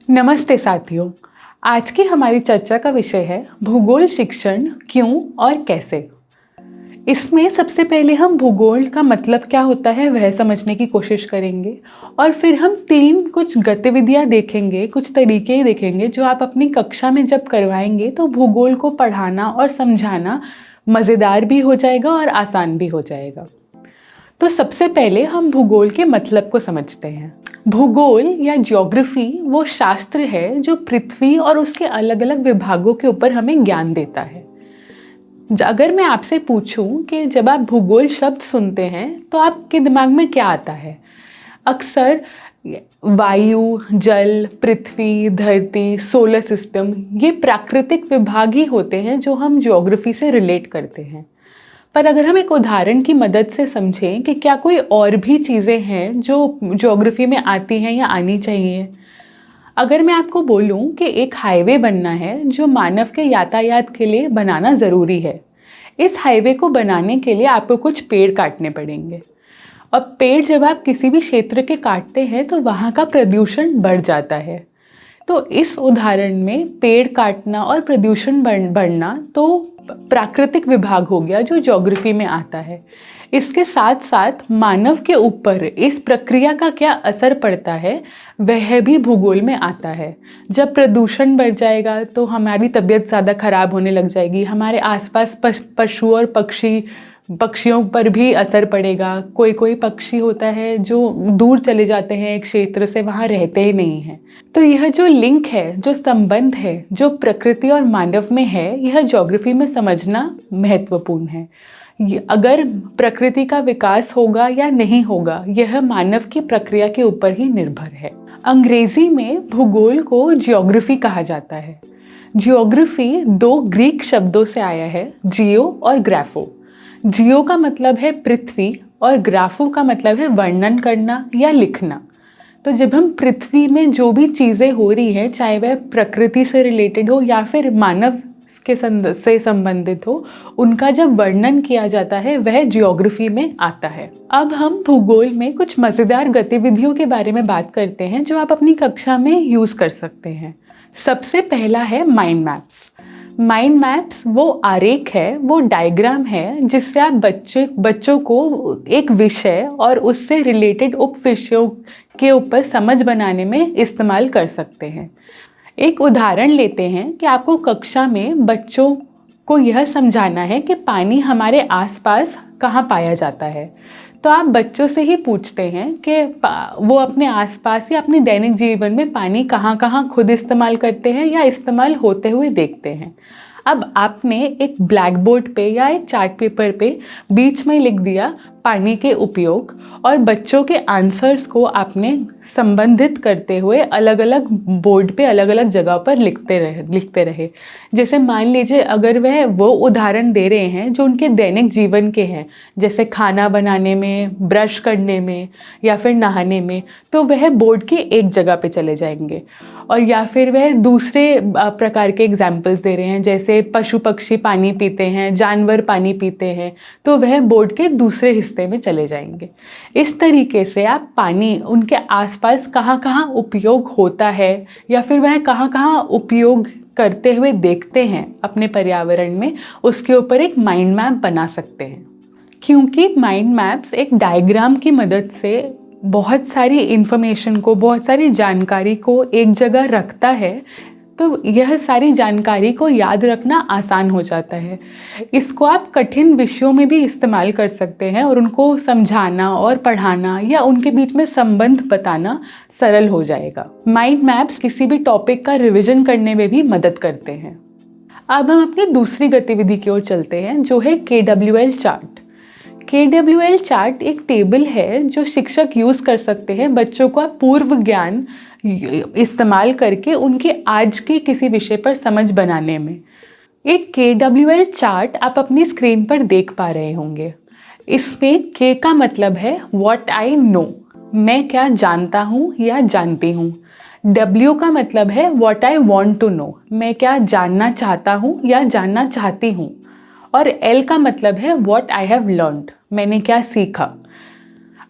नमस्ते साथियों। आज की हमारी चर्चा का विषय है भूगोल शिक्षण क्यों और कैसे। इसमें सबसे पहले हम भूगोल का मतलब क्या होता है वह समझने की कोशिश करेंगे और फिर हम कुछ गतिविधियां देखेंगे, कुछ तरीके देखेंगे जो आप अपनी कक्षा में जब करवाएंगे तो भूगोल को पढ़ाना और समझाना मज़ेदार भी हो जाएगा और आसान भी हो जाएगा। तो सबसे पहले हम भूगोल के मतलब को समझते हैं। भूगोल या ज्योग्राफी वो शास्त्र है जो पृथ्वी और उसके अलग अलग विभागों के ऊपर हमें ज्ञान देता है। अगर मैं आपसे पूछूं कि जब आप भूगोल शब्द सुनते हैं तो आपके दिमाग में क्या आता है? अक्सर वायु, जल, पृथ्वी, धरती, सोलर सिस्टम ये प्राकृतिक विभाग ही होते हैं जो हम ज्योग्राफी से रिलेट करते हैं। पर अगर हम एक उदाहरण की मदद से समझें कि क्या कोई और भी चीज़ें हैं जो ज्योग्राफी में आती हैं या आनी चाहिए। अगर मैं आपको बोलूं कि एक हाईवे बनना है जो मानव के यातायात के लिए बनाना ज़रूरी है, इस हाईवे को बनाने के लिए आपको कुछ पेड़ काटने पड़ेंगे। अब पेड़ जब आप किसी भी क्षेत्र के काटते हैं तो वहाँ का प्रदूषण बढ़ जाता है। तो इस उदाहरण में पेड़ काटना और प्रदूषण बढ़ना तो प्राकृतिक विभाग हो गया जो ज्योग्राफी में आता है। इसके साथ साथ मानव के ऊपर इस प्रक्रिया का क्या असर पड़ता है वह भी भूगोल में आता है। जब प्रदूषण बढ़ जाएगा तो हमारी तबीयत ज़्यादा खराब होने लग जाएगी, हमारे आसपास पशु और पक्षियों पर भी असर पड़ेगा। कोई कोई पक्षी होता है जो दूर चले जाते हैं एक क्षेत्र से, वहाँ रहते ही नहीं हैं। तो यह जो लिंक है, जो संबंध है जो प्रकृति और मानव में है, यह ज्योग्राफी में समझना महत्वपूर्ण है। अगर प्रकृति का विकास होगा या नहीं होगा यह मानव की प्रक्रिया के ऊपर ही निर्भर है। अंग्रेजी में भूगोल को ज्योग्राफी कहा जाता है। ज्योग्राफी दो ग्रीक शब्दों से आया है, जियो और ग्राफो। जियो का मतलब है पृथ्वी और ग्राफो का मतलब है वर्णन करना या लिखना। तो जब हम पृथ्वी में जो भी चीज़ें हो रही हैं, चाहे वह प्रकृति से रिलेटेड हो या फिर मानव से संबंधित हो, उनका जब वर्णन किया जाता है वह ज्योग्राफी में आता है। अब हम भूगोल में कुछ मज़ेदार गतिविधियों के बारे में बात करते हैं जो आप अपनी कक्षा में यूज़ कर सकते हैं। सबसे पहला है माइंड मैप्स। माइंड मैप्स वो आरेख है, वो डायग्राम है जिससे आप बच्चों को एक विषय और उससे रिलेटेड उप विषयों के ऊपर समझ बनाने में इस्तेमाल कर सकते हैं। एक उदाहरण लेते हैं कि आपको कक्षा में बच्चों को यह समझाना है कि पानी हमारे आसपास कहाँ पाया जाता है। तो आप बच्चों से ही पूछते हैं कि वो अपने आसपास या अपने दैनिक जीवन में पानी कहाँ कहाँ खुद इस्तेमाल करते हैं या इस्तेमाल होते हुए देखते हैं। अब आपने एक ब्लैक बोर्ड पे या एक चार्ट पेपर पे बीच में लिख दिया पानी के उपयोग, और बच्चों के आंसर्स को आपने संबंधित करते हुए अलग अलग बोर्ड पे अलग अलग जगह पर लिखते रहे। जैसे मान लीजिए अगर वह वो उदाहरण दे रहे हैं जो उनके दैनिक जीवन के हैं, जैसे खाना बनाने में, ब्रश करने में या फिर नहाने में, तो वह बोर्ड की एक जगह पे चले जाएंगे। और या फिर वह दूसरे प्रकार के एग्जाम्पल्स दे रहे हैं, जैसे पशु पक्षी पानी पीते हैं, जानवर पानी पीते हैं, तो वह बोर्ड के दूसरे हिस्से में चले जाएंगे। इस तरीके से आप पानी उनके आसपास कहाँ कहाँ उपयोग होता है या फिर वह कहाँ कहाँ उपयोग करते हुए देखते हैं अपने पर्यावरण में, उसके ऊपर एक माइंड मैप बना सकते हैं। क्योंकि माइंड मैप्स एक डायग्राम की मदद से बहुत सारी इन्फॉर्मेशन को, बहुत सारी जानकारी को एक जगह रखता है, तो यह सारी जानकारी को याद रखना आसान हो जाता है। इसको आप कठिन विषयों में भी इस्तेमाल कर सकते हैं और उनको समझाना और पढ़ाना या उनके बीच में संबंध बताना सरल हो जाएगा। माइंड मैप्स किसी भी टॉपिक का रिवीजन करने में भी मदद करते हैं। अब हम अपनी दूसरी गतिविधि की ओर चलते हैं जो है KWL चार्ट। KWL चार्ट एक टेबल है जो शिक्षक यूज़ कर सकते हैं बच्चों का पूर्व ज्ञान इस्तेमाल करके उनके आज के किसी विषय पर समझ बनाने में। एक KWL चार्ट आप अपनी स्क्रीन पर देख पा रहे होंगे। इसमें K का मतलब है व्हाट आई नो, मैं क्या जानता हूँ या जानती हूँ। W का मतलब है what I want to know, मैं क्या जानना चाहता हूँ या जानना चाहती हूँ। और L का मतलब है व्हाट आई हैव लर्नड, मैंने क्या सीखा।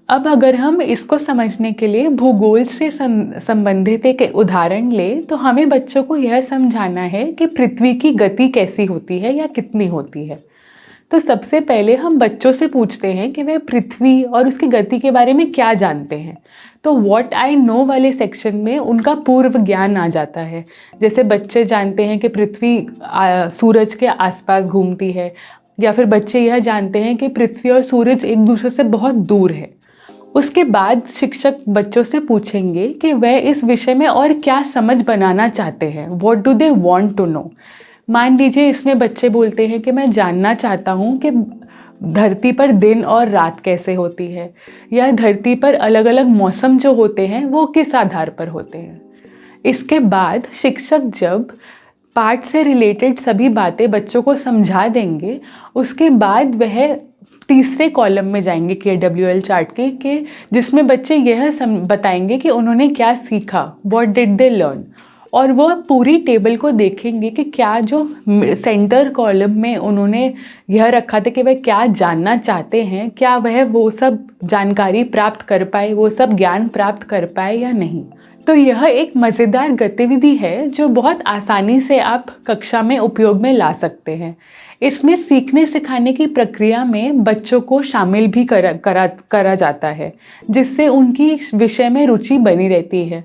अब अगर हम इसको समझने के लिए भूगोल से संबंधित एक उदाहरण लें तो हमें बच्चों को यह समझाना है कि पृथ्वी की गति कैसी होती है या कितनी होती है। तो सबसे पहले हम बच्चों से पूछते हैं कि वे पृथ्वी और उसकी गति के बारे में क्या जानते हैं। तो व्हाट आई नो वाले सेक्शन में उनका पूर्व ज्ञान आ जाता है। जैसे बच्चे जानते हैं कि पृथ्वी सूरज के आसपास घूमती है, या फिर बच्चे यह जानते हैं कि पृथ्वी और सूरज एक दूसरे से बहुत दूर है। उसके बाद शिक्षक बच्चों से पूछेंगे कि वह इस विषय में और क्या समझ बनाना चाहते हैं। What do they want to know. मान लीजिए इसमें बच्चे बोलते हैं कि मैं जानना चाहता हूँ कि धरती पर दिन और रात कैसे होती है, या धरती पर अलग अलग मौसम जो होते हैं वो किस आधार पर होते हैं। इसके बाद शिक्षक जब पाठ से रिलेटेड सभी बातें बच्चों को समझा देंगे, उसके बाद वह तीसरे कॉलम में जाएंगे KWL चार्ट के जिसमें बच्चे यह बताएंगे कि उन्होंने क्या सीखा, व्हाट डिड दे लर्न। और वह पूरी टेबल को देखेंगे कि क्या जो सेंटर कॉलम में उन्होंने यह रखा था कि वह क्या जानना चाहते हैं, क्या वह वो सब जानकारी प्राप्त कर पाए, वो सब ज्ञान प्राप्त कर पाए या नहीं। तो यह एक मज़ेदार गतिविधि है जो बहुत आसानी से आप कक्षा में उपयोग में ला सकते हैं। इसमें सीखने सिखाने की प्रक्रिया में बच्चों को शामिल भी करा जाता है, जिससे उनकी विषय में रुचि बनी रहती है।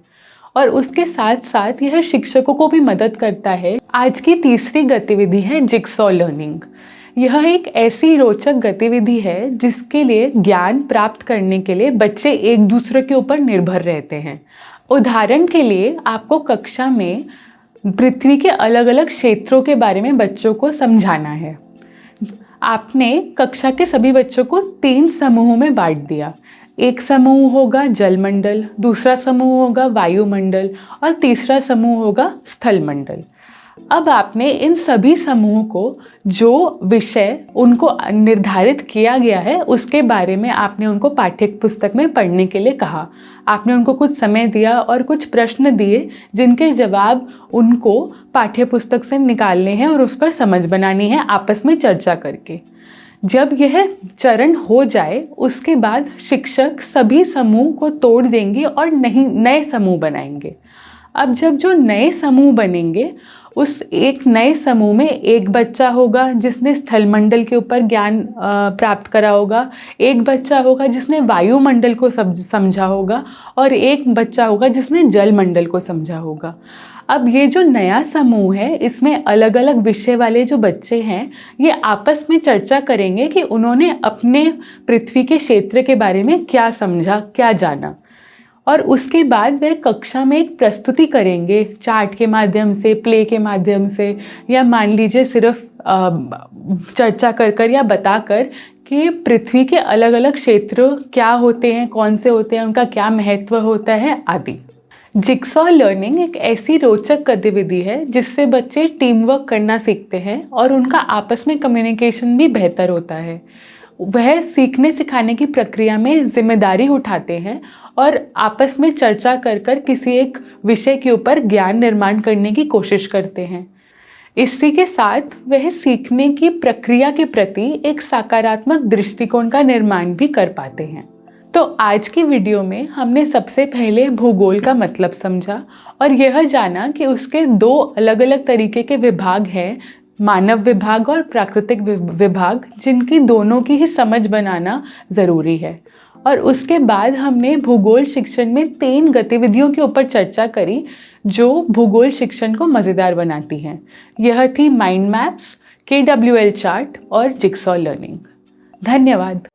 और उसके साथ साथ यह शिक्षकों को भी मदद करता है। आज की तीसरी गतिविधि है जिक्सॉ लर्निंग। यह एक ऐसी रोचक गतिविधि है जिसके लिए ज्ञान प्राप्त करने के लिए बच्चे एक दूसरे के ऊपर निर्भर रहते हैं। उदाहरण के लिए आपको कक्षा में पृथ्वी के अलग अलग क्षेत्रों के बारे में बच्चों को समझाना है। आपने कक्षा के सभी बच्चों को 3 समूहों में बांट दिया। एक समूह होगा जलमंडल, दूसरा समूह होगा वायुमंडल और तीसरा समूह होगा स्थलमंडल। अब आपने इन सभी समूहों को जो विषय उनको निर्धारित किया गया है उसके बारे में आपने उनको पाठ्य पुस्तक में पढ़ने के लिए कहा। आपने उनको कुछ समय दिया और कुछ प्रश्न दिए जिनके जवाब उनको पाठ्य पुस्तक से निकालने हैं और उस पर समझ बनानी है आपस में चर्चा करके। जब यह चरण हो जाए उसके बाद शिक्षक सभी समूह को तोड़ देंगे और नए समूह बनाएंगे। अब जब जो नए समूह बनेंगे उस एक नए समूह में एक बच्चा होगा जिसने स्थलमंडल के ऊपर ज्ञान प्राप्त करा होगा, एक बच्चा होगा जिसने वायुमंडल को समझा होगा और एक बच्चा होगा जिसने जलमंडल को समझा होगा। अब ये जो नया समूह है इसमें अलग अलग विषय वाले जो बच्चे हैं ये आपस में चर्चा करेंगे कि उन्होंने अपने पृथ्वी के क्षेत्र के बारे में क्या समझा, क्या जाना। और उसके बाद वह कक्षा में एक प्रस्तुति करेंगे चार्ट के माध्यम से, प्ले के माध्यम से, या मान लीजिए सिर्फ चर्चा कर या बताकर कि पृथ्वी के अलग अलग क्षेत्र क्या होते हैं, कौन से होते हैं, उनका क्या महत्व होता है आदि। जिक्सॉ लर्निंग एक ऐसी रोचक गतिविधि है जिससे बच्चे टीम वर्क करना सीखते हैं और उनका आपस में कम्युनिकेशन भी बेहतर होता है। वह सीखने सिखाने की प्रक्रिया में जिम्मेदारी उठाते हैं और आपस में चर्चा कर किसी एक विषय के ऊपर ज्ञान निर्माण करने की कोशिश करते हैं। इसी के साथ वह सीखने की प्रक्रिया के प्रति एक सकारात्मक दृष्टिकोण का निर्माण भी कर पाते हैं। तो आज की वीडियो में हमने सबसे पहले भूगोल का मतलब समझा और यह जाना कि उसके 2 अलग अलग तरीके के विभाग हैं, मानव विभाग और प्राकृतिक विभाग, जिनकी दोनों की ही समझ बनाना ज़रूरी है। और उसके बाद हमने भूगोल शिक्षण में 3 गतिविधियों के ऊपर चर्चा करी जो भूगोल शिक्षण को मज़ेदार बनाती हैं। यह थी माइंड मैप्स, KWL चार्ट और जिक्सॉ लर्निंग। धन्यवाद।